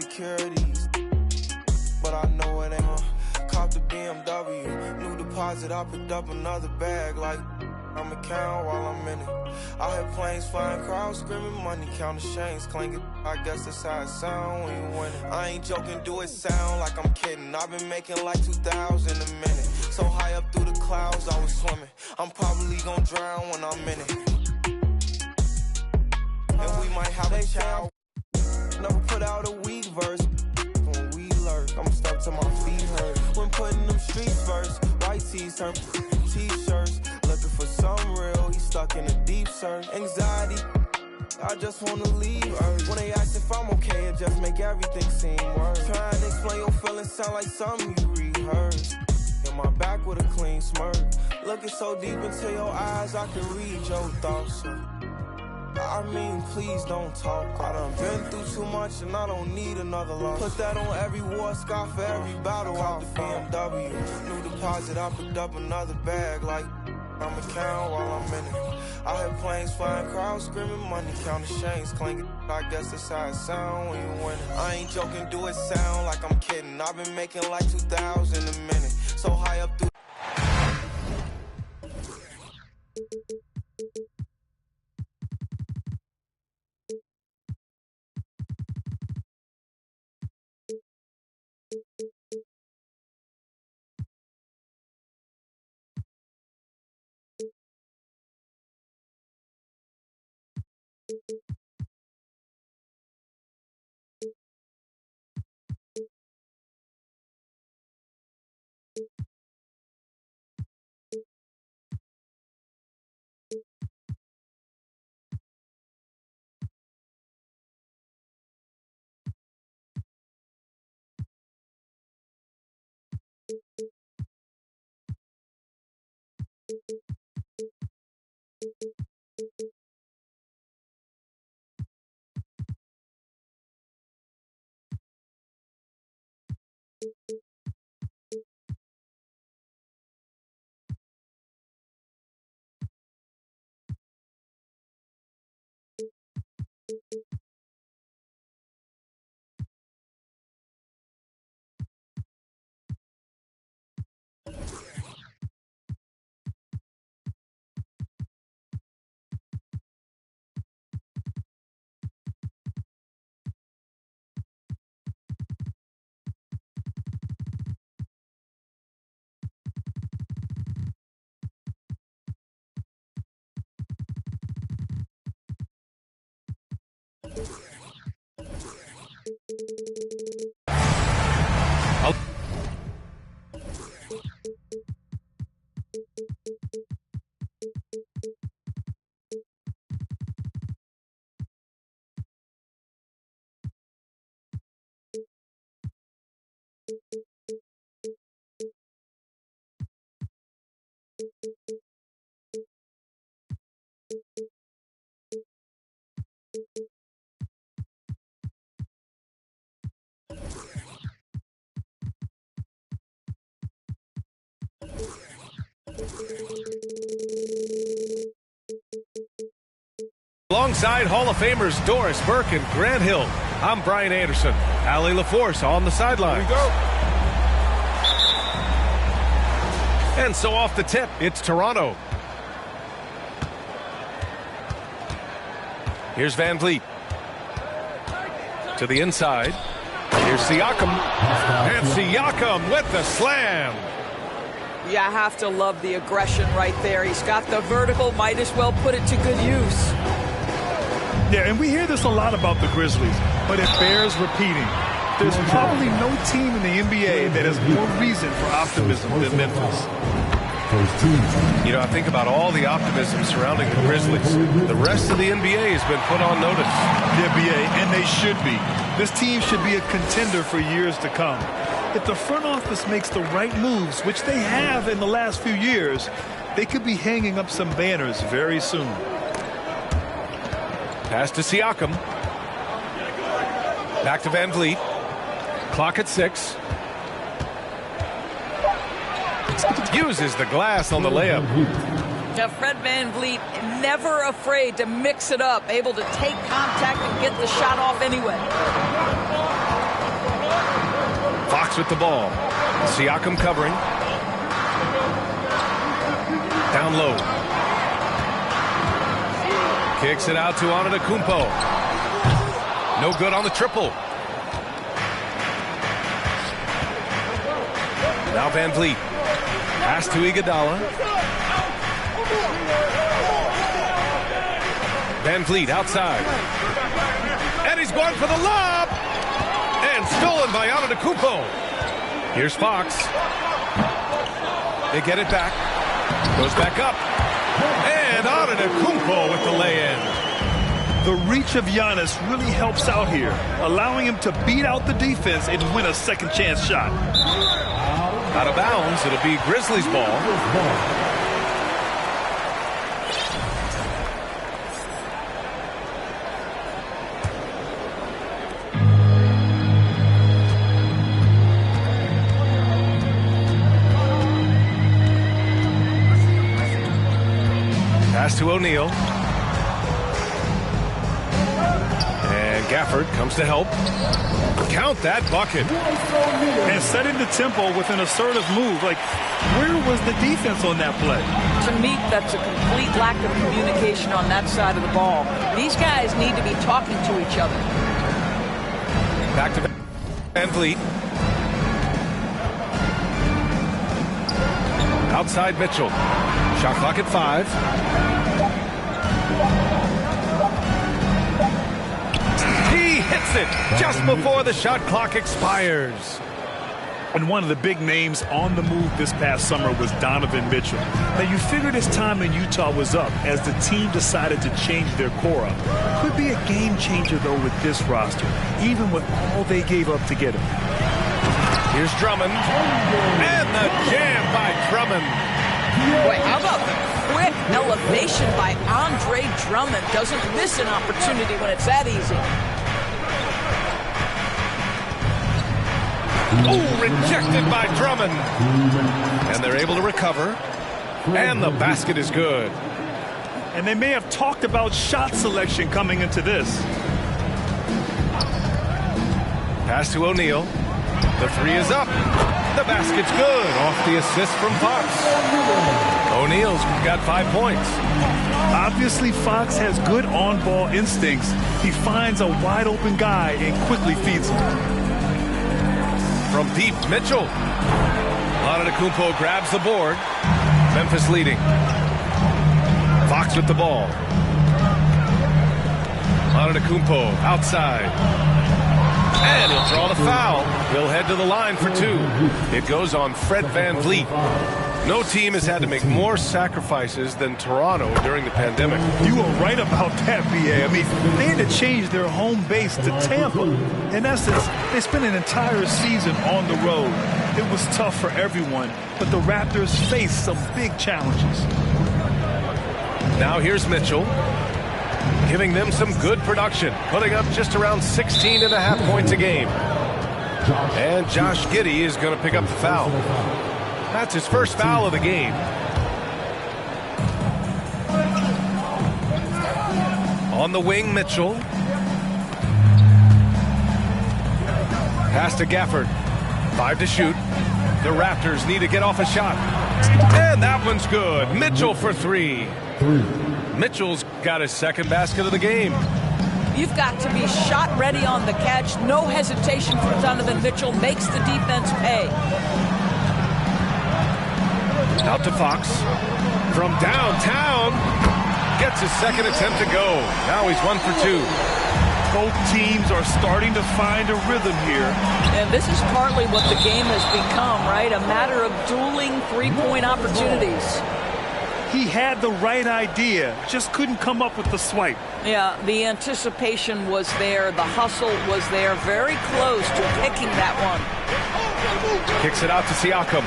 insecurities, but I know it ain't gonna cop the BMW. New deposit, I picked up another bag like I'ma count while I'm in it. I hear planes flying, crowds screaming, money counting chains clanking. I guess that's how it sound when you win it. I ain't joking, do it sound like I'm kidding. I've been making like 2,000 a minute. So high up through the clouds, I was swimming. I'm probably gonna drown when I'm in it. And we might have a child. Never put out a weak verse. When we lurk, I'm stuck till my feet hurt. When putting them streets first, white tees turn t-shirts. Looking for some real, he stuck in a deep search. Anxiety, I just wanna leave Earth. When they ask if I'm okay, it just make everything seem worse. Trying to explain your feelings sound like something you rehearsed. In my back with a clean smirk. Looking so deep into your eyes, I can read your thoughts. I mean, please don't talk. I done been through too much and I don't need another loss. Put that on every war scar for every battle. Out the BMW, new deposit, I picked up another bag like I'ma count while I'm in it. I hear planes flying, crowds screaming, money counting chains clanking. I guess that's how it sound when you win it. I ain't joking, do it sound like I'm kidding. I've been making like 2,000 a minute. So high up through. Alongside Hall of Famers Doris Burke and Grant Hill, I'm Brian Anderson. Allie LaForce on the sidelines. Here we go. And so off the tip, it's Toronto. Here's Van Vliet. To the inside. Here's Siakam. And Siakam with the slam. Yeah, I have to love the aggression right there. He's got the vertical, might as well put it to good use. Yeah, and we hear this a lot about the Grizzlies, but it bears repeating. There's probably no team in the NBA that has more reason for optimism than Memphis. You know, I think about all the optimism surrounding the Grizzlies. The rest of the NBA has been put on notice. The NBA, and they should be. This team should be a contender for years to come. If the front office makes the right moves, which they have in the last few years, they could be hanging up some banners very soon. Pass to Siakam. Back to Van Vliet. Clock at 6. Uses the glass on the layup. Now, Fred Van Vliet, never afraid to mix it up, able to take contact and get the shot off anyway. Fox with the ball. Siakam covering. Down low. Kicks it out to Antetokounmpo. No good on the triple. Now Van Vliet. Pass to Iguodala. Van Vliet outside. And he's going for the lob. And stolen by Antetokounmpo. Here's Fox. They get it back. Goes back up. And Antetokounmpo with the lay-in. The reach of Giannis really helps out here, allowing him to beat out the defense and win a second chance shot. Out of bounds, it'll be Grizzlies ball. Pass to O'Neal. And Gafford comes to help. Count that bucket. And setting the tempo with an assertive move. Like, where was the defense on that play? To me, that's a complete lack of communication on that side of the ball. These guys need to be talking to each other. Back to Van Vliet. Outside Mitchell. Shot clock at 5. He hits it just before the shot clock expires. And one of the big names on the move this past summer was Donovan Mitchell. Now, you figured his time in Utah was up as the team decided to change their core up. Could be a game changer, though, with this roster, even with all they gave up to get him. Here's Drummond. And the jam by Drummond. Boy, how about the quick elevation by Andre Drummond? Doesn't miss an opportunity when it's that easy. Oh, rejected by Drummond. And they're able to recover. And the basket is good. And they may have talked about shot selection coming into this. Pass to O'Neal. The 3 is up. The basket's good. Off the assist from Fox. O'Neal's got 5 points. Obviously, Fox has good on-ball instincts. He finds a wide-open guy and quickly feeds him. From deep, Mitchell. Antetokounmpo grabs the board. Memphis leading. Fox with the ball. Antetokounmpo outside. And he'll draw the foul. He'll head to the line for 2. It goes on Fred Van Vliet. No team has had to make more sacrifices than Toronto during the pandemic. You were right about that, B.A. I mean, they had to change their home base to Tampa. In essence, they spent an entire season on the road. It was tough for everyone, but the Raptors faced some big challenges. Now here's Mitchell, giving them some good production, putting up just around 16.5 points a game. And Josh Giddey is going to pick up the foul. That's his first foul of the game. On the wing, Mitchell. Pass to Gafford. 5 to shoot. The Raptors need to get off a shot. And that one's good. Mitchell for 3. Mitchell's got his second basket of the game. You've got to be shot ready on the catch. No hesitation from Donovan Mitchell. Makes the defense pay. Out to Fox. From downtown. Gets his second attempt to go. Now he's 1 for 2. Both teams are starting to find a rhythm here. And this is partly what the game has become, right? A matter of dueling three-point opportunities. He had the right idea, just couldn't come up with the swipe. Yeah, the anticipation was there. The hustle was there. Very close to picking that one. Kicks it out to Siakam.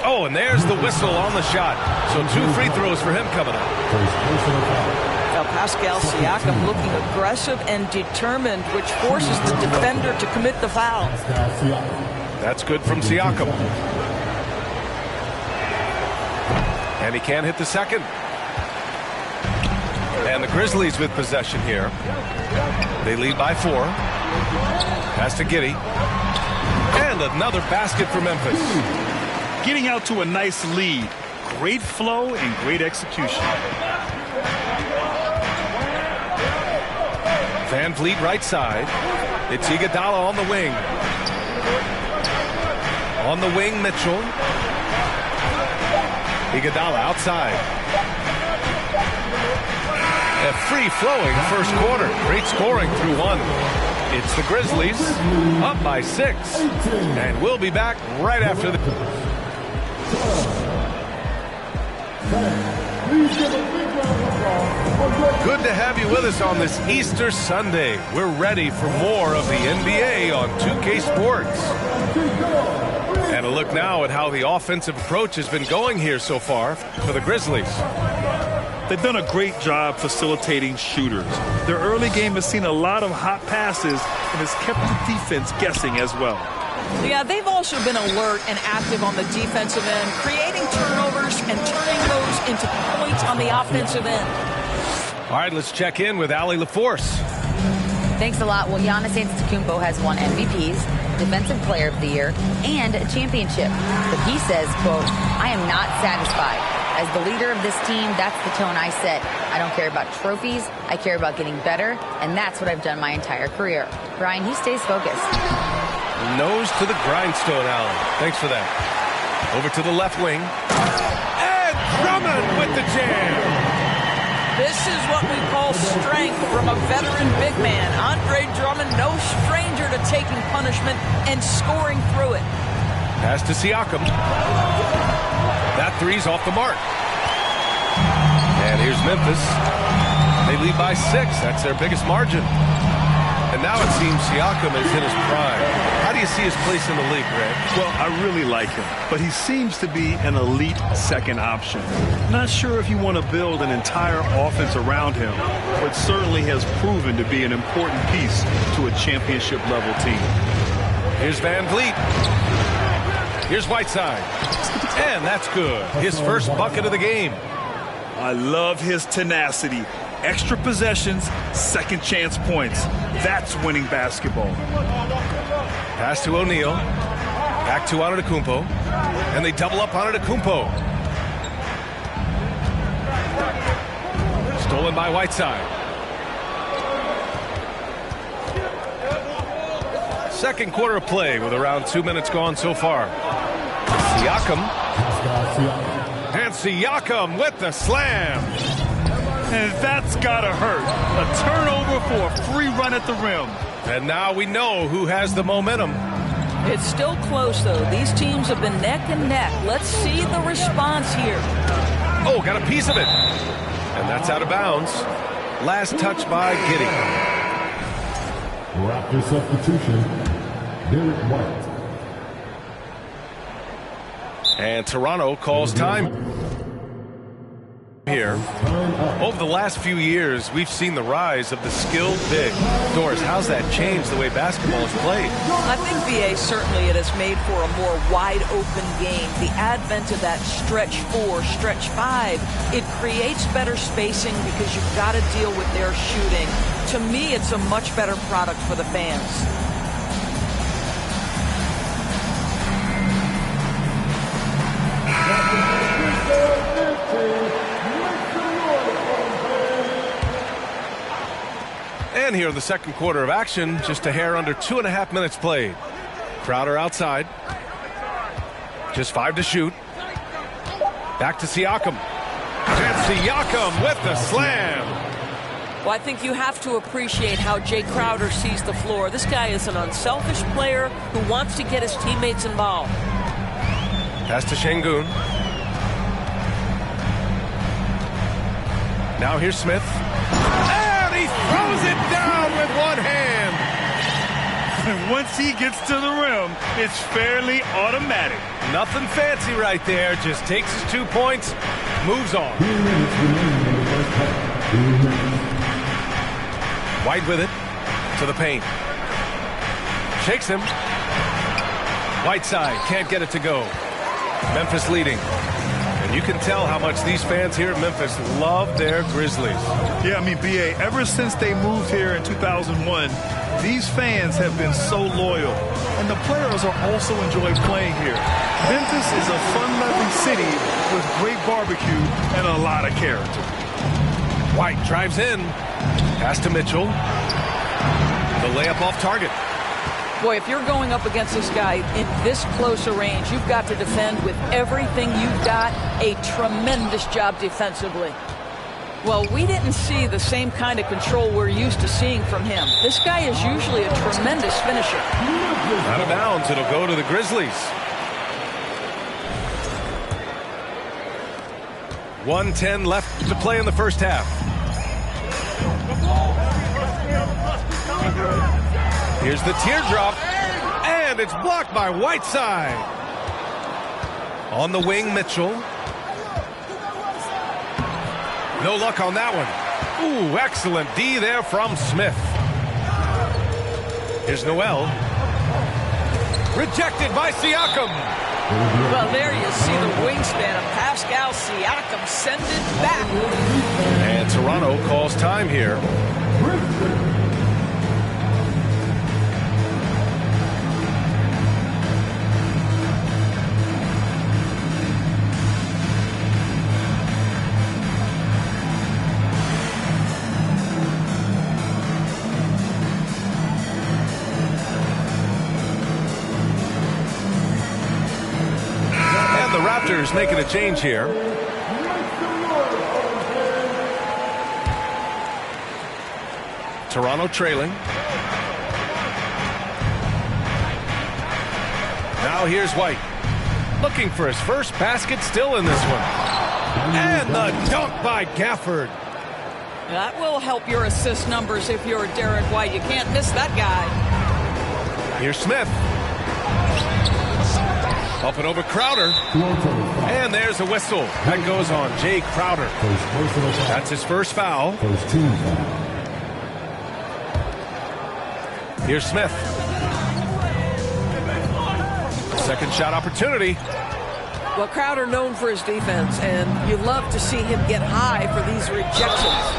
Oh, and there's the whistle on the shot. So 2 free throws for him coming up. Now Pascal Siakam looking aggressive and determined, which forces the defender to commit the foul. That's good from Siakam. And he can't hit the second. And the Grizzlies with possession here. They lead by 4. Pass to Giddey. And another basket for Memphis. Getting out to a nice lead. Great flow and great execution. Van Vliet right side. It's Iguodala on the wing. On the wing, Mitchell. Iguodala outside. A free-flowing first quarter. Great scoring through one. It's the Grizzlies up by 6. And we'll be back right after the... Good to have you with us on this Easter Sunday. We're ready for more of the NBA on 2K Sports. And a look now at how the offensive approach has been going here so far for the Grizzlies. They've done a great job facilitating shooters. Their early game has seen a lot of hot passes and has kept the defense guessing as well. Yeah, they've also been alert and active on the defensive end, creating turnovers and turning those into points on the offensive end. All right, let's check in with Allie LaForce. Thanks a lot. Well, Giannis Antetokounmpo has won MVPs, Defensive Player of the Year, and a championship. But he says, quote, "I am not satisfied. As the leader of this team, that's the tone I set. I don't care about trophies. I care about getting better, and that's what I've done my entire career." Brian, he stays focused. Nose to the grindstone, Allen. Thanks for that. Over to the left wing. And Drummond with the jam. This is what we call strength from a veteran big man. Andre Drummond, no stranger to taking punishment and scoring through it. Pass to Siakam. That three's off the mark. And here's Memphis. They lead by 6. That's their biggest margin. And now it seems Siakam is in his prime. How do you see his place in the league, Greg? Well, I really like him, but he seems to be an elite second option. Not sure if you want to build an entire offense around him, but certainly has proven to be an important piece to a championship-level team. Here's Van Vliet. Here's Whiteside. And that's good. His first bucket of the game. I love his tenacity. Extra possessions, second chance points. That's winning basketball. Pass to O'Neal. Back to Antetokounmpo. And they double up Antetokounmpo. Stolen by Whiteside. Second quarter of play with around 2 minutes gone so far. Siakam. And Siakam with the slam. And that's gotta hurt. A turnover for a free run at the rim. And now we know who has the momentum. It's still close, though. These teams have been neck and neck. Let's see the response here. Oh, got a piece of it. And that's out of bounds. Last touch by Giddey. Raptor substitution, Derek White. And Toronto calls time here. Over the last few years, we've seen the rise of the skilled big. Doris, how's that changed the way basketball is played? I think, VA, certainly it has made for a more wide-open game. The advent of that stretch 4, stretch 5, it creates better spacing because you've got to deal with their shooting. To me, it's a much better product for the fans. And here in the second quarter of action, just a hair under 2.5 minutes played. Crowder outside. Just 5 to shoot. Back to Siakam. And Siakam with the slam. Well, I think you have to appreciate how Jay Crowder sees the floor. This guy is an unselfish player who wants to get his teammates involved. Pass to Şengün. Now here's Smith. And he throws it down with one hand. And once he gets to the rim, it's fairly automatic. Nothing fancy right there. Just takes his 2 points, moves on. White with it to the paint. Shakes him. Whiteside can't get it to go. Memphis leading. And you can tell how much these fans here in Memphis love their Grizzlies. Yeah, I mean, B.A., ever since they moved here in 2001, these fans have been so loyal. And the players are also enjoying playing here. Memphis is a fun-loving city with great barbecue and a lot of character. White drives in. Pass to Mitchell. The layup off target. Boy, if you're going up against this guy in this close a range, you've got to defend with everything you've got. A tremendous job defensively. Well, we didn't see the same kind of control we're used to seeing from him. This guy is usually a tremendous finisher. Out of bounds, it'll go to the Grizzlies. 1:10 left to play in the first half. Here's the teardrop, and it's blocked by Whiteside. On the wing, Mitchell. No luck on that one. Ooh, excellent D there from Smith. Here's Noel. Rejected by Siakam. Well, there you see the wingspan of Pascal Siakam. Send it back. And Toronto calls time here. Raptors making a change here. Toronto trailing. Now here's White. Looking for his first basket, still in this one. And the dunk by Gafford. That will help your assist numbers if you're Derek White. You can't miss that guy. Here's Smith. Up and over Crowder. And there's a whistle. That goes on Jay Crowder. That's his first foul. Here's Smith. Second shot opportunity. Well, Crowder known for his defense, and you love to see him get high for these rejections.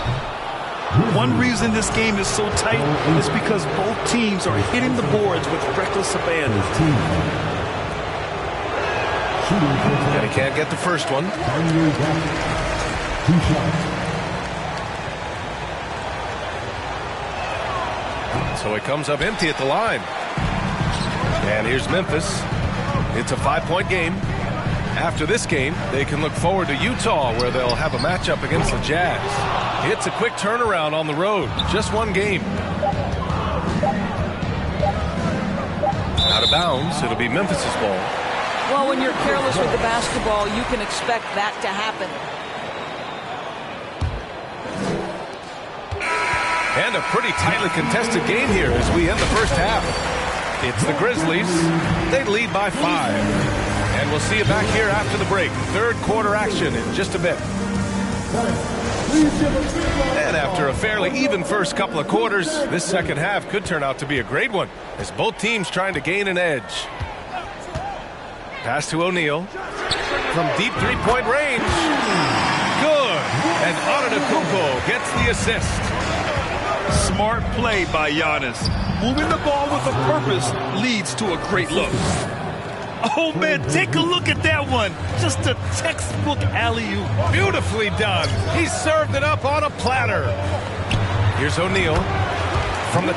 One reason this game is so tight is because both teams are hitting the boards with reckless abandon. And he can't get the first one. So it comes up empty at the line. And here's Memphis. It's a 5-point game. After this game, they can look forward to Utah, where they'll have a matchup against the Jazz. It's a quick turnaround on the road. Just one game. Out of bounds. It'll be Memphis's ball. Well, when you're careless with the basketball, you can expect that to happen. And a pretty tightly contested game here as we end the first half. It's the Grizzlies. They lead by 5. And we'll see you back here after the break. Third quarter action in just a bit. And after a fairly even first couple of quarters, this second half could turn out to be a great one as both teams trying to gain an edge. Pass to O'Neal. From deep three-point range. Good. And Antetokounmpo gets the assist. Smart play by Giannis. Moving the ball with a purpose leads to a great look. Oh, man, take a look at that one. Just a textbook alley-oop. Beautifully done. He served it up on a platter. Here's O'Neal from the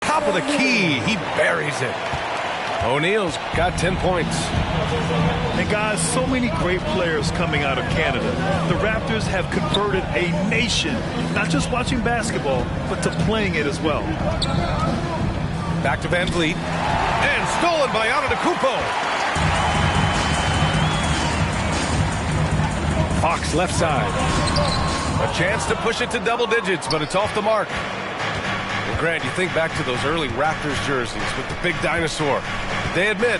top of the key. He buries it. O'Neal's got 10 points. And guys, so many great players coming out of Canada. The Raptors have converted a nation, not just watching basketball, but to playing it as well. Back to Van Vliet. And stolen by Antetokounmpo. Fox left side. A chance to push it to double digits, but it's off the mark. And Grant, you think back to those early Raptors jerseys with the big dinosaur. They admit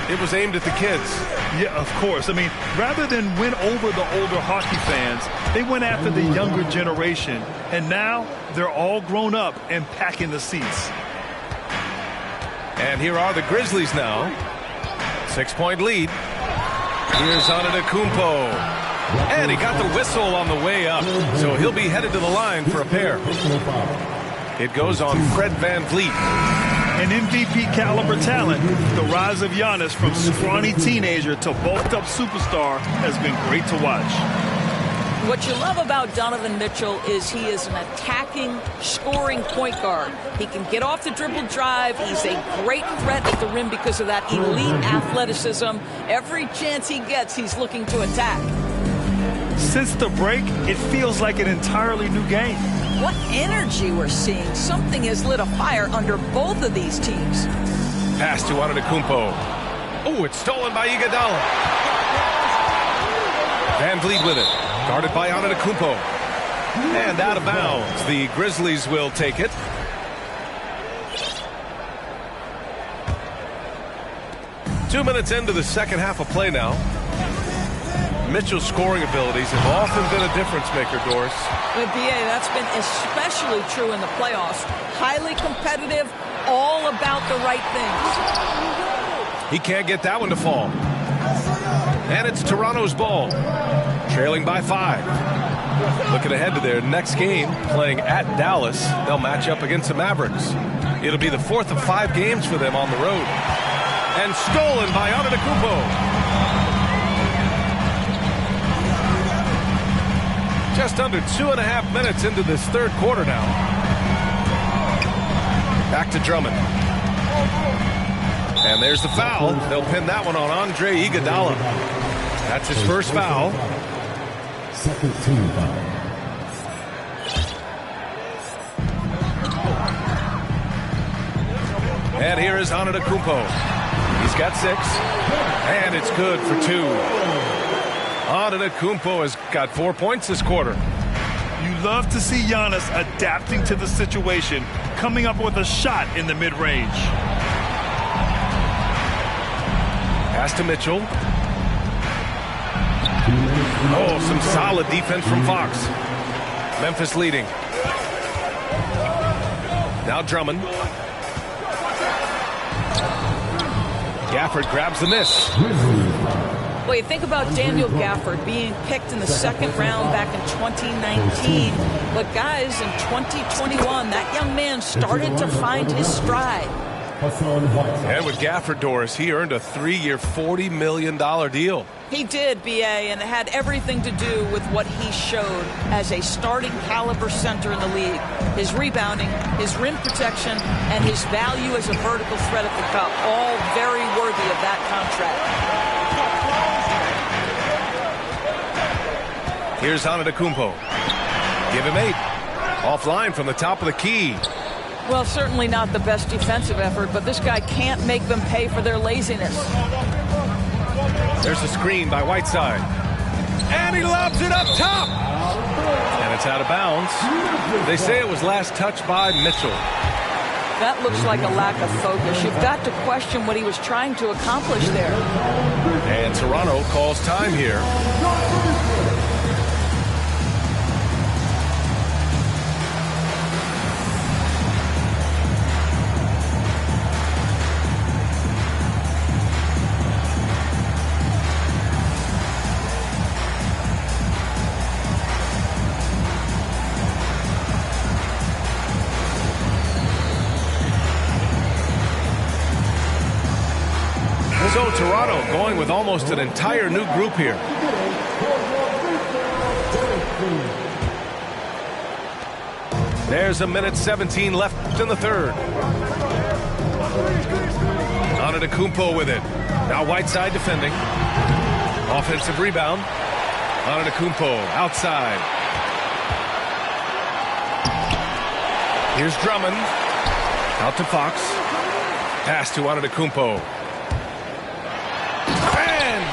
it was aimed at the kids. Yeah, of course. I mean, rather than win over the older hockey fans, they went after the younger generation. And now they're all grown up and packing the seats. And here are the Grizzlies now. 6-point lead. Here's Antetokounmpo. And he got the whistle on the way up. So he'll be headed to the line for a pair. It goes on Fred VanVleet. An MVP caliber talent. The rise of Giannis from scrawny teenager to bulked up superstar has been great to watch. What you love about Donovan Mitchell is he is an attacking, scoring point guard. He can get off the dribble drive. He's a great threat at the rim because of that elite athleticism. Every chance he gets, he's looking to attack. Since the break, it feels like an entirely new game. What energy we're seeing. Something has lit a fire under both of these teams. Pass to Antetokounmpo. Oh, it's stolen by Iguodala. VanVleet with it. Guarded by Antetokounmpo. And out of bounds. The Grizzlies will take it. Two minutes into the second half of play now. Mitchell's scoring abilities have often been a difference maker, Doris. With BA, that's been especially true in the playoffs. Highly competitive, all about the right things. He can't get that one to fall. And it's Toronto's ball. Trailing by 5. Looking ahead to their next game, playing at Dallas. They'll match up against the Mavericks. It'll be the 4th of 5 games for them on the road. And stolen by Antetokounmpo. Just under 2.5 minutes into this third quarter now. Back to Drummond. And there's the foul. They'll pin that one on Andre Iguodala. That's his first foul. Second team foul. And here is Antetokounmpo. He's got 6. And it's good for 2. Antetokounmpo has got 4 points this quarter. You love to see Giannis adapting to the situation, coming up with a shot in the mid-range. Pass to Mitchell. Oh, some solid defense from Fox. Memphis leading. Now Drummond. Gafford grabs the miss. Well, you think about Daniel Gafford being picked in the second round back in 2019. But guys, in 2021, that young man started to find his stride. And with Gafford, Doris, he earned a 3-year, $40 million deal. He did, BA, and it had everything to do with what he showed as a starting caliber center in the league. His rebounding, his rim protection, and his value as a vertical threat at the cup, all very worthy of that contract. Here's Antetokounmpo. Give him 8. Offline from the top of the key. Well, certainly not the best defensive effort, but this guy can't make them pay for their laziness. There's a screen by Whiteside. And he lobs it up top. And it's out of bounds. They say it was last touched by Mitchell. That looks like a lack of focus. You've got to question what he was trying to accomplish there. And Toronto calls time here. So Toronto going with almost an entire new group here. There's a minute 17 left in the third. Antetokounmpo with it. Now Whiteside defending. Offensive rebound. Antetokounmpo outside. Here's Drummond. Out to Fox. Pass to Antetokounmpo.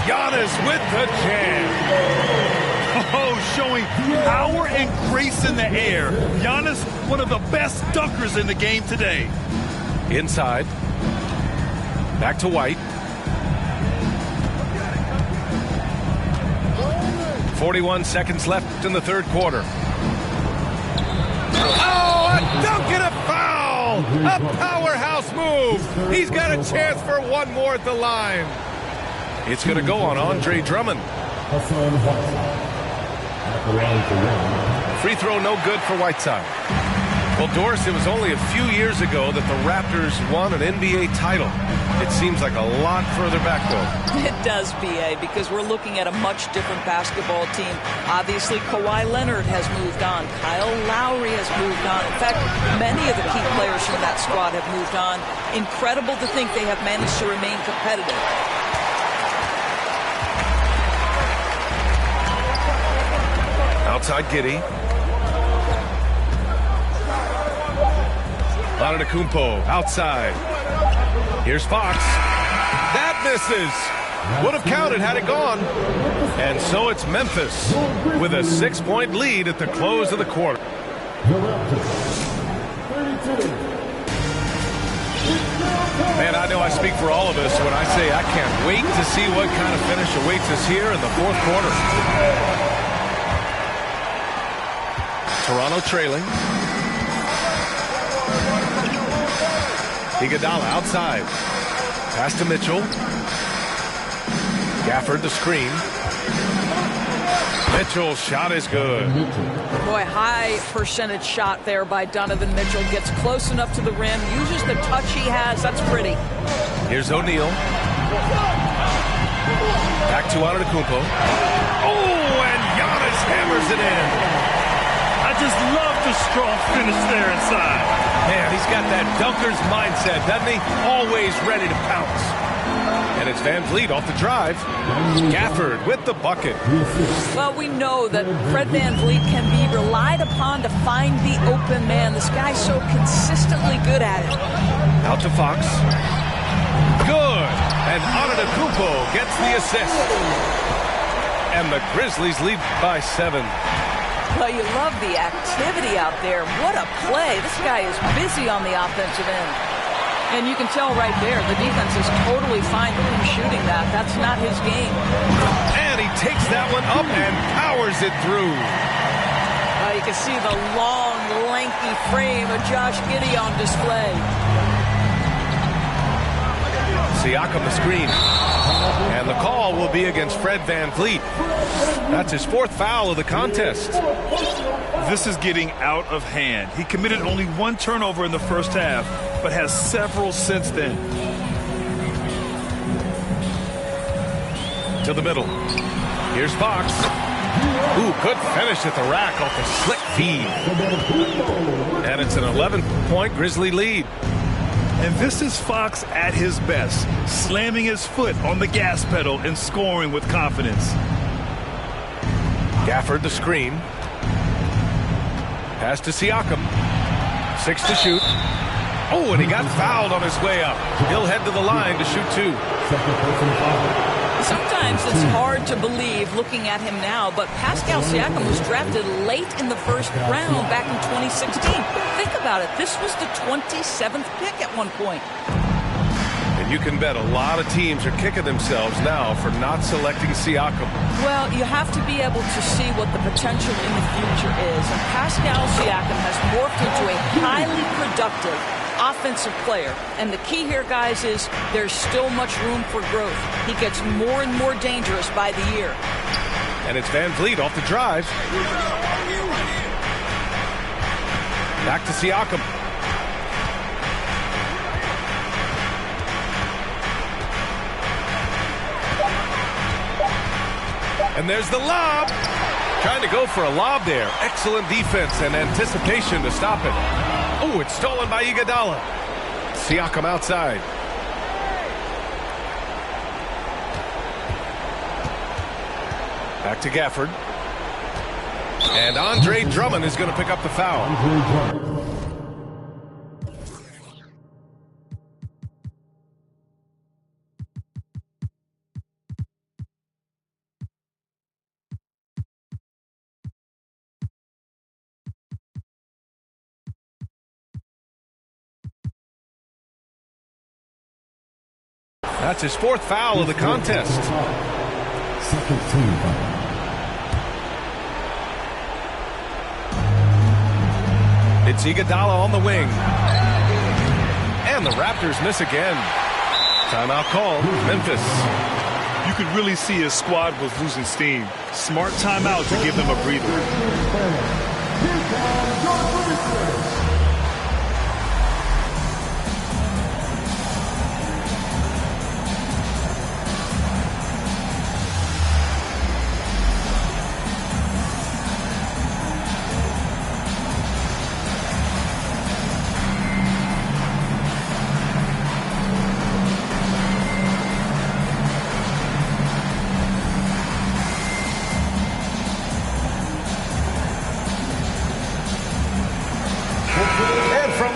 Giannis with the jam. Oh, showing power and grace in the air. Giannis, one of the best dunkers in the game today. Inside. Back to White. 41 seconds left in the third quarter. Oh, a dunk and a foul! A powerhouse move! He's got a chance for one more at the line. It's going to go on Andre Drummond. Free throw no good for Whiteside. Well, Doris, it was only a few years ago that the Raptors won an NBA title. It seems like a lot further back, though. It does, B.A., because we're looking at a much different basketball team. Obviously, Kawhi Leonard has moved on. Kyle Lowry has moved on. In fact, many of the key players from that squad have moved on. Incredible to think they have managed to remain competitive. Outside Giddey. Antetokounmpo outside. Here's Fox. That misses. Would have counted had it gone. And so it's Memphis with a 6-point lead at the close of the quarter. Man, I know I speak for all of us when I say I can't wait to see what kind of finish awaits us here in the fourth quarter. Toronto trailing. Iguodala outside. Pass to Mitchell. Gafford the screen. Mitchell's shot is good. Boy, high percentage shot there by Donovan Mitchell. Gets close enough to the rim. Uses the touch he has. That's pretty. Here's O'Neal. Back to Antetokounmpo. Oh, and Giannis hammers it in. I just love the strong finish there inside. Man, he's got that dunker's mindset, doesn't he? Always ready to pounce. And it's Van Vliet off the drive. Gafford with the bucket. Well, we know that Fred Van Vliet can be relied upon to find the open man. This guy's so consistently good at it. Out to Fox. Good. And Antetokounmpo gets the assist. And the Grizzlies lead by 7. Well, you love the activity out there. What a play. This guy is busy on the offensive end. And you can tell right there, the defense is totally fine with him shooting that. That's not his game. And he takes that one up and powers it through. You can see the long, lanky frame of Josh Giddey on display. Siakam the screen. And the call will be against Fred Van Vliet. That's his 4th foul of the contest. This is getting out of hand. He committed only 1 turnover in the first half, but has several since then. To the middle. Here's Fox. Ooh, good finish at the rack off the slick feed. And it's an 11-point Grizzly lead. And this is Fox at his best, slamming his foot on the gas pedal and scoring with confidence. Gafford the screen. Pass to Siakam. 6 to shoot. Oh, and he got fouled on his way up. He'll head to the line to shoot 2. Sometimes it's hard to believe looking at him now, but Pascal Siakam was drafted late in the first round back in 2016. Think about it. This was the 27th pick at one point. And you can bet a lot of teams are kicking themselves now for not selecting Siakam. Well, you have to be able to see what the potential in the future is. And Pascal Siakam has morphed into a highly productive offensive player. And the key here, guys, is there's still much room for growth. He gets more and more dangerous by the year. And it's Van Vliet off the drive. Back to Siakam. And there's the lob. Trying to go for a lob there. Excellent defense and anticipation to stop it. Oh, it's stolen by Iguodala. Siakam outside. Back to Gafford. And Andre Drummond is going to pick up the foul. That's his 4th foul of the contest. Second team foul. It's Iguodala on the wing. And the Raptors miss again. Timeout called, Memphis. You could really see his squad was losing steam. Smart timeout to give them a breather.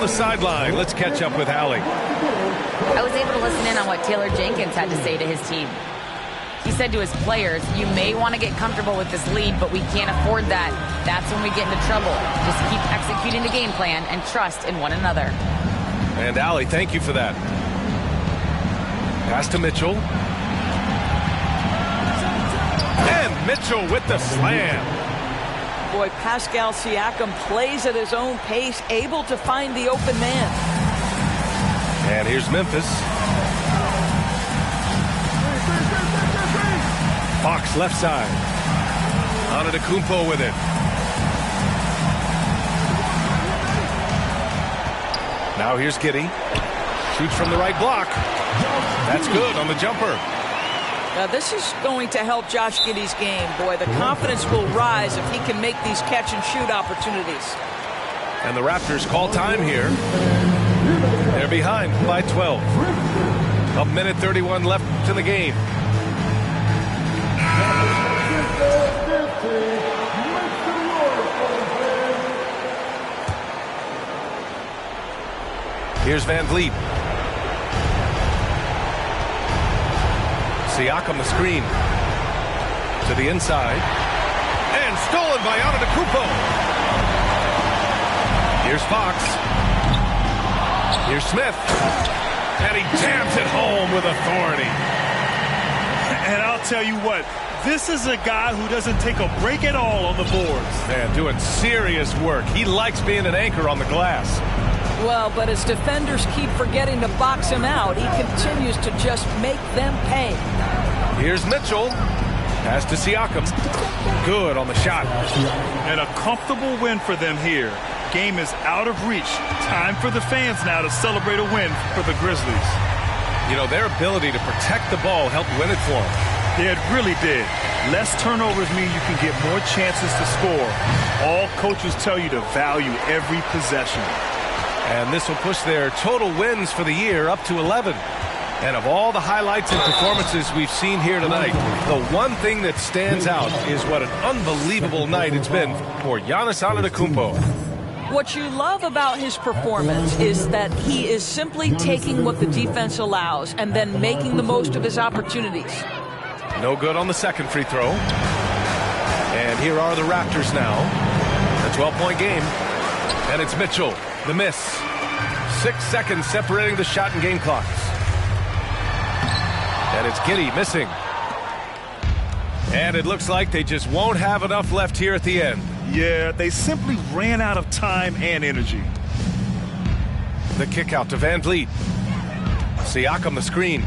Sideline. Let's catch up with Allie. I was able to listen in on what Taylor Jenkins had to say to his team. He said to his players, you may want to get comfortable with this lead, but we can't afford that. That's when we get into trouble. Just keep executing the game plan and trust in one another. And Allie, thank you for that. Pass to Mitchell. And Mitchell with the slam. Boy, Pascal Siakam plays at his own pace, able to find the open man. And here's Memphis. Fox left side. Antetokounmpo with it. Now here's Giddey. Shoots from the right block. That's good on the jumper. Now this is going to help Josh Giddey's game. Boy, the confidence will rise if he can make these catch-and-shoot opportunities. And the Raptors call time here. They're behind by 12. A minute 31 left in the game. Here's Van Vliet. Siakam the screen to the inside and stolen by Antetokounmpo. Here's Fox. Here's Smith, and he jams it home with authority. And I'll tell you what, this is a guy who doesn't take a break at all on the boards. Man, doing serious work. He likes being an anchor on the glass. Well, but as defenders keep forgetting to box him out, he continues to just make them pay. Here's Mitchell. Pass to Siakam. Good on the shot. And a comfortable win for them here. Game is out of reach. Time for the fans now to celebrate a win for the Grizzlies. You know, their ability to protect the ball helped win it for them. Yeah, it really did. Less turnovers mean you can get more chances to score. All coaches tell you to value every possession. And this will push their total wins for the year up to 11. And of all the highlights and performances we've seen here tonight, the one thing that stands out is what an unbelievable night it's been for Giannis Antetokounmpo. What you love about his performance is that he is simply taking what the defense allows and then making the most of his opportunities. No good on the second free throw. And here are the Raptors now. A 12-point game. And it's Mitchell. The miss. 6 seconds separating the shot and game clocks. And it's Giddey missing. And it looks like they just won't have enough left here at the end. Yeah, they simply ran out of time and energy. The kick out to Van Vliet. Siakam the screen.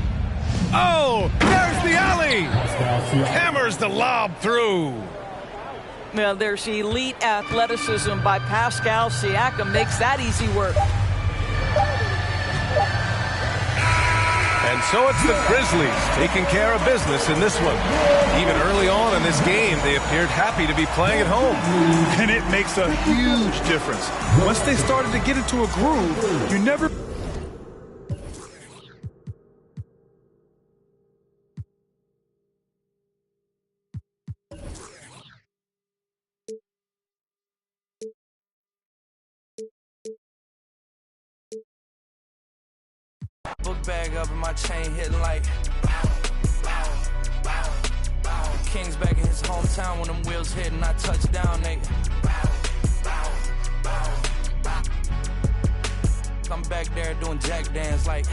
Oh, there's the alley. Hammers the lob through. Now there's elite athleticism by Pascal Siakam, makes that easy work. And so it's the Grizzlies taking care of business in this one. Even early on in this game, they appeared happy to be playing at home. And it makes a huge difference. Once they started to get into a groove, you never... Book bag up and my chain hitting like King's back in his hometown when them wheels hit and I touch down, they I'm back there doing jack dance like